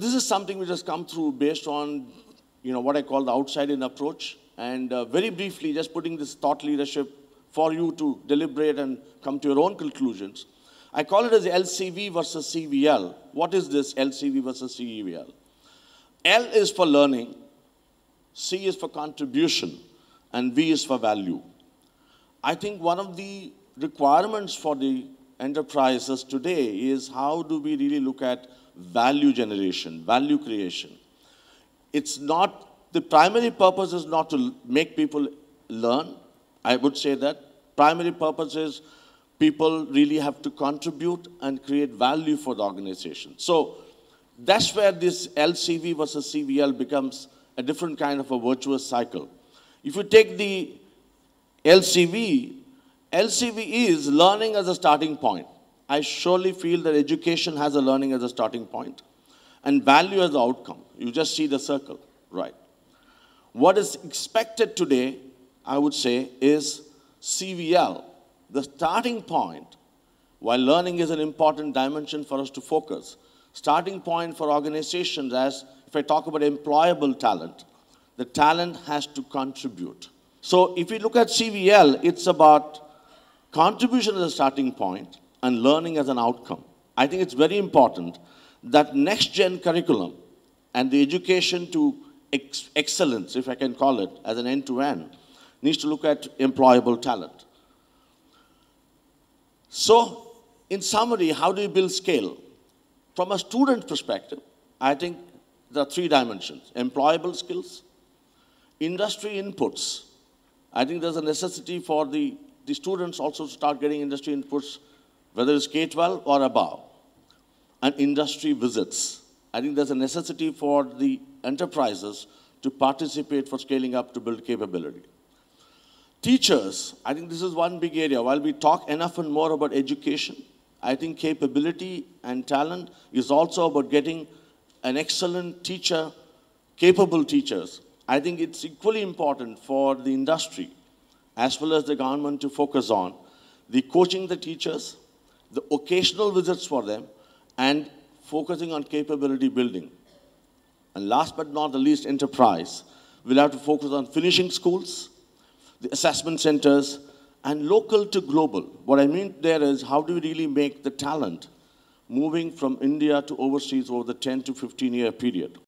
This is something which has come through based on, what I call the outside-in approach. And very briefly, just putting this thought leadership for you to deliberate and come to your own conclusions. I call it as LCV versus CVL. What is this LCV versus CVL? L is for learning, C is for contribution, and V is for value. I think one of the requirements for the enterprises today is how do we really look at value generation, value creation. It's not, the primary purpose is not to make people learn. I would say that. Primary purpose is people really have to contribute and create value for the organization. So that's where this LCV versus CVL becomes a different kind of a virtuous cycle. If you take the LCV is learning as a starting point. I surely feel that education has a learning as a starting point and value as the outcome. You just see the circle, right? What is expected today, I would say, is CVL. The starting point, while learning is an important dimension for us to focus, starting point for organizations, as if I talk about employable talent, the talent has to contribute. So if we look at CVL, it's about contribution as a starting point and learning as an outcome. I think it's very important that next-gen curriculum and the education to excellence, if I can call it, as an end-to-end, needs to look at employable talent. So, in summary, how do you build scale? From a student perspective, I think there are three dimensions: employable skills, industry inputs. I think there's a necessity for the students also to start getting industry inputs, whether it's K-12 or above, and industry visits. I think there's a necessity for the enterprises to participate for scaling up to build capability. Teachers, I think this is one big area. While we talk enough and more about education, I think capability and talent is also about getting an excellent teacher, capable teachers. I think it's equally important for the industry as well as the government to focus on the coaching the teachers, the occasional visits for them, and focusing on capability building. And last but not the least, enterprise will have to focus on finishing schools, the assessment centers, and local to global. What I mean there is, how do we really make the talent moving from India to overseas over the 10 to 15-year period?